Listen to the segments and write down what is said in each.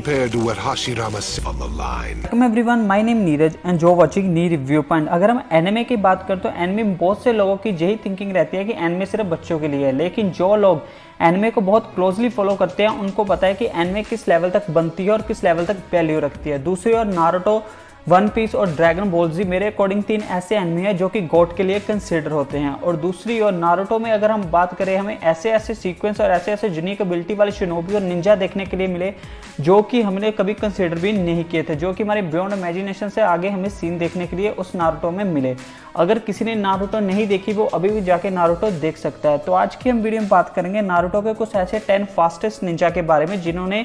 compared to what Hashirama said on the line. Welcome everyone, my name Neeraj and you're watching knee review point. अगर हम anime की बात करें तो anime में बहुत से लोगों की यही थिंकिंग रहती है कि एनिमे सिर्फ बच्चों के लिए है, लेकिन जो लोग एनिमे को बहुत क्लोजली फॉलो करते हैं उनको पता है कि एनिमे किस लेवल तक बनती है और किस लेवल तक वैल्यू रखती है। दूसरी ओर नारुतो, वन पीस और ड्रैगन बॉल जी मेरे अकॉर्डिंग 3 ऐसे एनिमे हैं जो कि गॉड के लिए कंसिडर होते हैं। और दूसरी ओर नारुतो में अगर हम बात करें, हमें ऐसे ऐसे सीक्वेंस और ऐसे ऐसे यूनिक एबिलिटी वाले शिनोबी और निंजा देखने के लिए मिले जो कि हमने कभी कंसिडर भी नहीं किए थे, जो कि हमारे बियॉन्ड इमेजिनेशन से आगे हमें सीन देखने के लिए उस नारुतो में मिले। अगर किसी ने नारुतो नहीं देखी वो अभी भी जाके नारुतो देख सकता है। तो आज की हम वीडियो में बात करेंगे नारुतो के कुछ ऐसे 10 फास्टेस्ट निंजा के बारे में जिन्होंने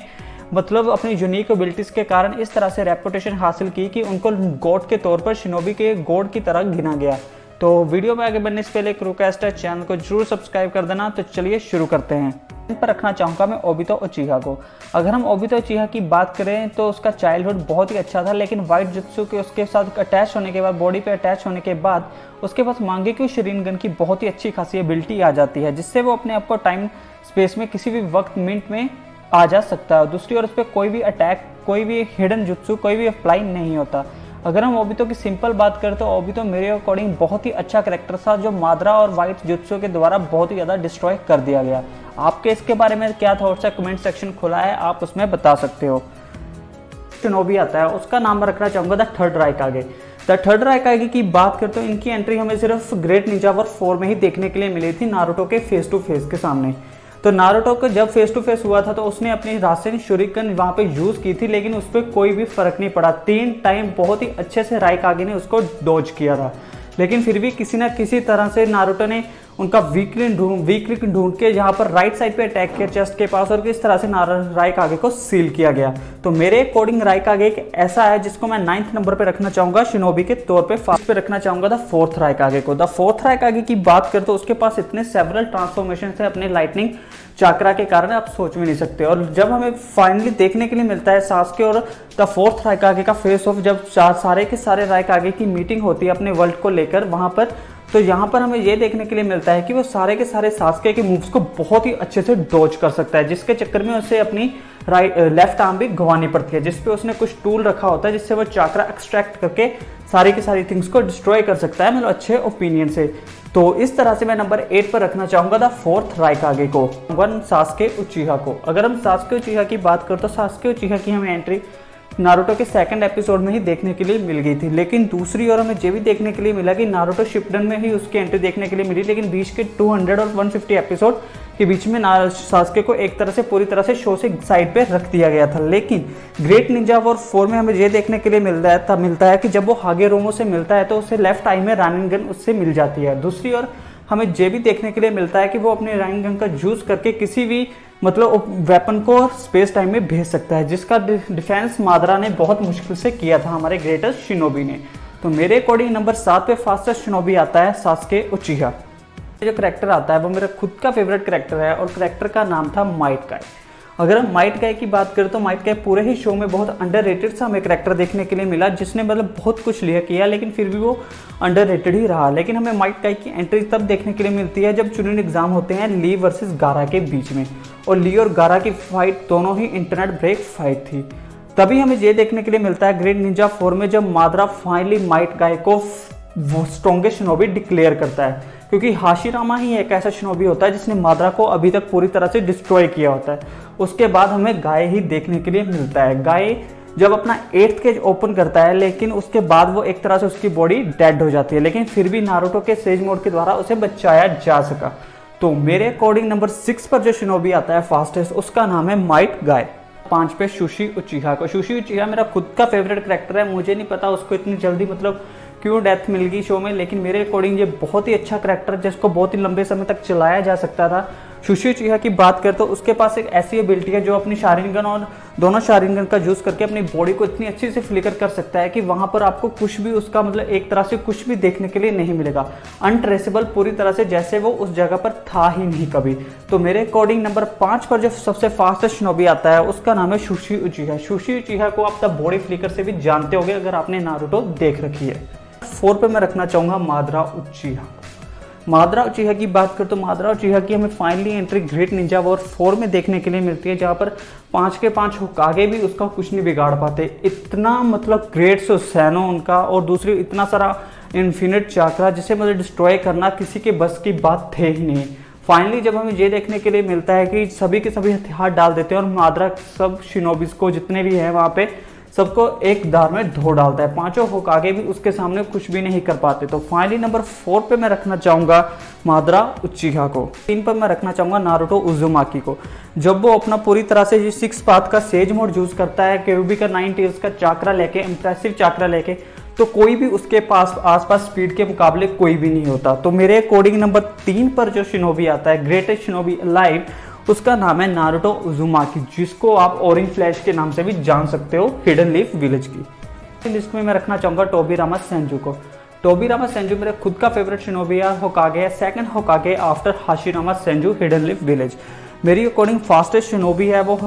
मतलब अपनी यूनिक एबिलिटीज के कारण इस तरह से रेपुटेशन हासिल की कि उनको गॉड के तौर पर शिनोबी के गॉड की तरह गिना गया। तो वीडियो में आगे बढ़ने से पहले क्रूकास्ट है, चैनल को जरूर सब्सक्राइब कर देना। तो चलिए शुरू करते हैं। इन पर रखना चाहूँगा मैं ओबितो उचिहा को। अगर हम ओबितो उचिहा की बात करें तो उसका चाइल्डहुड बहुत ही अच्छा था, लेकिन वाइट जुत्सु के उसके साथ अटैच होने के बाद, बॉडी पे अटैच होने के बाद उसके पास मांगेक्यू शरीनगन की बहुत ही अच्छी खासी एबिलिटी आ जाती है, जिससे वो अपने आप को टाइम स्पेस में किसी भी वक्त मिनट में आ जा सकता है। दूसरी ओर उस पर कोई भी अटैक, कोई भी हिडन जुत्सु, कोई भी अप्लाई नहीं होता। अगर हम ओबितो की सिंपल बात करें तो ओबितो मेरे अकॉर्डिंग बहुत ही अच्छा कैरेक्टर था जो माद्रा और वाइट जुत्सु के द्वारा बहुत ही ज़्यादा डिस्ट्रॉय कर दिया गया। आपके इसके बारे में क्या थॉट्स है, कमेंट सेक्शन खुला है, आप उसमें बता सकते हो। शिनोबी आता है, उसका नाम रखना चाहूँगा द थर्ड राइकागे। द थर्ड राइकागे की बात करते तो इनकी एंट्री हमें सिर्फ ग्रेट निंजा वॉर 4 में ही देखने के लिए मिली थी, नारुतो के फेस टू फेस के सामने। तो नारुतो को जब फेस टू फेस हुआ था तो उसने अपनी रासेन शुरिकन वहाँ पे यूज़ की थी, लेकिन उस पर कोई भी फर्क नहीं पड़ा। 3 टाइम बहुत ही अच्छे से राइकागे ने उसको डॉज किया था, लेकिन फिर भी किसी ना किसी तरह से नारुतो ने उनका वीक लिंक ढूंढ के यहाँ पर राइट साइड पे अटैक किया चेस्ट के पास, और किस तरह से राइकागे को सील किया गया। तो मेरे अकॉर्डिंग राइकागे एक ऐसा है जिसको मैं 9th नंबर पे रखना चाहूँगा शिनोबी के तौर पे। फास्ट पे रखना चाहूँगा द फोर्थ राइकागे को। द फोर्थ राइकागे की बात करें तो उसके पास इतने सेवरल ट्रांसफॉर्मेशन थे अपने लाइटनिंग चाक्रा के कारण, आप सोच भी नहीं सकते। और जब हमें फाइनली देखने के लिए मिलता है सास्के और द फोर्थ राइकागे का फेस ऑफ, जब सारे के सारे राइकागे की मीटिंग होती है अपने वर्ल्ड को लेकर वहाँ पर, तो यहाँ पर हमें ये देखने के लिए मिलता है कि वो सारे के सारे सास्के के मूव्स को बहुत ही अच्छे से डॉज कर सकता है, जिसके चक्कर में उसे अपनी लेफ्ट आर्म भी गंवानी पड़ती है, जिसपे उसने कुछ टूल रखा होता है जिससे वो चाक्रा एक्सट्रैक्ट करके सारी की सारी थिंग्स को डिस्ट्रॉय कर सकता है, मतलब अच्छे ओपिनियन से। तो इस तरह से मैं नंबर 8 पर रखना चाहूंगा द फोर्थ राइकागे को, 1 सास्के उचिहा को। अगर हम सास्के उचिहा की बात करें तो सास्के उचिहा की हमें एंट्री नारुतो के 2nd एपिसोड में ही देखने के लिए मिल गई थी, लेकिन दूसरी ओर हमें ये भी देखने के लिए मिला कि नारुतो शिपडन में ही उसकी एंट्री देखने के लिए मिली, लेकिन बीच के 200 और 150 एपिसोड के बीच में सास्के को एक तरह से पूरी तरह से शो से साइड पे रख दिया गया था। लेकिन ग्रेट निंजा वॉर 4 में हमें ये देखने के लिए मिलता है कि जब वो हागेरोमो से मिलता है तो उसे लेफ्ट आई में रानिंगन उससे मिल जाती है। दूसरी ओर हमें ये भी देखने के लिए मिलता है कि वो अपने रानिंगन का यूज करके किसी भी मतलब वेपन को स्पेस टाइम में भेज सकता है, जिसका डिफेंस माद्रा ने बहुत मुश्किल से किया था हमारे ग्रेटेस्ट शिनोबी ने। तो मेरे अकॉर्डिंग नंबर 7 पे फास्टेस्ट शिनोबी आता है सास्के उचिहा। जो करेक्टर आता है वो मेरा खुद का फेवरेट करेक्टर है और करेक्टर का नाम था माइट गाय। अगर हम माइट गाय की बात करें तो माइट गाय पूरे ही शो में बहुत अंडररेटेड सा हमें करेक्टर देखने के लिए मिला, जिसने मतलब बहुत कुछ लिया किया, लेकिन फिर भी वो अंडररेटेड ही रहा। लेकिन हमें माइट गाय की एंट्री तब देखने के लिए मिलती है जब चुनिंग एग्जाम होते हैं ली वर्सेस गारा के बीच में, और ली और गारा की फाइट दोनों ही इंटरनेट ब्रेक फाइट थी। तभी हमें ये देखने के लिए मिलता है ग्रेट निंजा 4 में जब माद्रा फाइनली माइट गाय को स्ट्रॉन्गेस्ट शिनोबी डिक्लेयर करता है, क्योंकि हाशिरामा ही एक ऐसा शिनोबी होता है जिसने माद्रा को अभी तक पूरी तरह से डिस्ट्रॉय किया होता है। उसके बाद हमें गाय ही देखने के लिए मिलता है। गाय जब अपना 8th केज ओपन करता है, लेकिन उसके बाद वो एक तरह से उसकी बॉडी डेड हो जाती है, लेकिन फिर भी नारुतो के सेज मोड के द्वारा उसे बचाया जा सका। तो मेरे अकॉर्डिंग नंबर 6 पर जो शिनोबी आता है फास्टेस्ट, उसका नाम है माइट गाय। 5 पे सुशी उचिहा को। सुशी उचिहा मेरा खुद का फेवरेट करेक्टर है। मुझे नहीं पता उसको इतनी जल्दी मतलब क्यों डेथ मिल गई शो में, लेकिन मेरे अकॉर्डिंग ये बहुत ही अच्छा करेक्टर जिसको बहुत ही लंबे समय तक चलाया जा सकता था। सुशी उचिहा की बात करें तो उसके पास एक ऐसी एबिलिटी है जो अपनी शारिंगन और दोनों शारिंगन का यूज करके अपनी बॉडी को इतनी अच्छी से फ्लिकर कर सकता है कि वहां पर आपको कुछ भी उसका मतलब एक तरह से कुछ भी देखने के लिए नहीं मिलेगा, अनट्रेसेबल पूरी तरह से, जैसे वो उस जगह पर था ही नहीं कभी। तो मेरे अकॉर्डिंग नंबर 5 पर जो सबसे फास्टेस्ट शिनोबी आता है उसका नाम है सुशी उचिहा। सुशी उचिहा को आप तब बॉडी फ्लिकर से भी जानते होंगे अगर आपने नारुतो देख रखी है। 4 पे मैं रखना चाहूंगा माद्रा उचिहा। मादरा उचिहा की बात करें तो मादरा उचिहा की हमें finally entry great Ninja war 4 में देखने के लिए मिलती है, जहाँ पर 5 के 5 होकागे भी उसका कुछ नहीं बिगाड़ पाते। इतना मतलब ग्रेट सुसैनो उनका, और दूसरी इतना सारा इन्फिनिट चाकरा जिसे मतलब डिस्ट्रॉय करना किसी के बस की बात थे ही नहीं। फाइनली जब हमें ये देखने के लिए मिलता है कि सभी के सभी हथियार डाल देते हैं और मादरा सब शिनोबिस को जितने भी हैं वहाँ पे सबको एक दार में धो डालता है। 5 होकागे भी उसके सामने कुछ भी नहीं कर पाते। तो फाइनली नंबर 4 पे मैं रखना चाहूँगा मादरा उचिहा को। 3 पर मैं रखना चाहूँगा नारुतो उजुमाकी को। जब वो अपना पूरी तरह से 6 पाथ का सेज मोड यूज़ करता है, क्यूबी का 9 टेल्स का चाकरा लेके, इंप्रेसिव चाकरा लेके, तो कोई भी उसके पास आसपास स्पीड के मुकाबले कोई भी नहीं होता। तो मेरे अकॉर्डिंग नंबर 3 पर जो शिनोबी आता है, ग्रेटेस्ट शिनोबी अलाइव, उसका नाम है नारुतो उजुमाकी, जिसको आप ऑरेंज फ्लैश के नाम से भी जान सकते हो हिडन लीफ विलेज की। लिस्ट में मैं रखना चाहूँगा टोबिरामा सेंजू को। टोबिरामा सेंजू मेरा खुद का फेवरेट शिनोबी होकागे है, second होकागे after Hashirama Senju hidden leaf village. मेरी अकॉर्डिंग फास्टेस्ट शिनोबी है, वो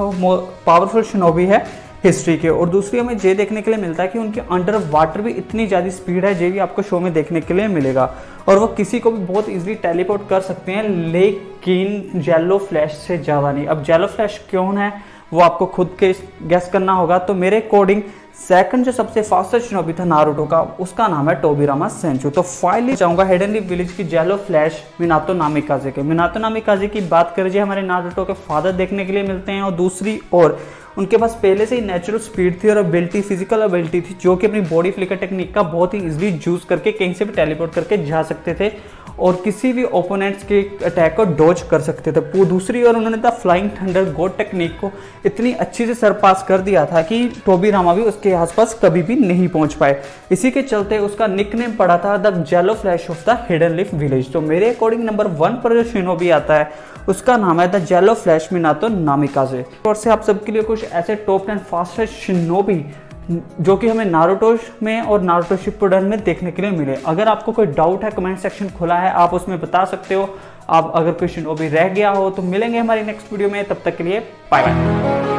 पावरफुल शिनोबी है हिस्ट्री के। और दूसरी हमें ये देखने के लिए मिलता है कि उनके अंडर वाटर भी इतनी ज़्यादा स्पीड है, ये भी आपको शो में देखने के लिए मिलेगा। और वो किसी को भी बहुत इजीली टेलीपोर्ट कर सकते हैं, लेकिन जेलो फ्लैश से ज़्यादा नहीं। अब जेलो फ्लैश कौन है वो आपको खुद के गेस करना होगा। तो मेरे अकॉर्डिंग सेकंड जो सबसे फास्टेस्ट शिनोबी था नारुतो का, उसका नाम है टोबिरामा सेंचू। तो फाइनली चाहूँगा हिडन लीफ विलेज की जेलो फ्लैश मिनातो नामिकाजे के। मिनातो नामिकाजे की बात करें, हमारे नारुतो के फादर देखने के लिए मिलते हैं, और दूसरी ओर उनके पास पहले से ही नेचुरल स्पीड थी और एबिलिटी, फिजिकल एबिलिटी थी, जो कि अपनी बॉडी फ्लिकर टेक्निक का बहुत ही इजीली यूज करके कहीं से भी टेलीपोर्ट करके जा सकते थे और किसी भी ओपोनेंट्स के अटैक को डॉज कर सकते थे। दूसरी ओर उन्होंने the flying thunder God technique को इतनी अच्छी से सरपास कर दिया था कि टोबिरामा भी उसके आसपास कभी भी नहीं पहुंच पाए। इसी के चलते उसका निकनेम पड़ा था the yellow flash of the hidden leaf village. तो मेरे अकॉर्डिंग नंबर 1 पर जो शिनोबी आता है उसका नाम है द जेलो फ्लैश मिनातो नामिकाजे। और से आप सबके लिए कुछ ऐसे टॉप 10 फास्टेस्ट शिनोबी जो कि हमें नारुतो में और नारुतो शिपुडन में देखने के लिए मिले। अगर आपको कोई डाउट है, कमेंट सेक्शन खुला है, आप उसमें बता सकते हो। आप अगर कोई शिनोबी रह गया हो तो मिलेंगे हमारी नेक्स्ट वीडियो में, तब तक के लिए बाय बाय।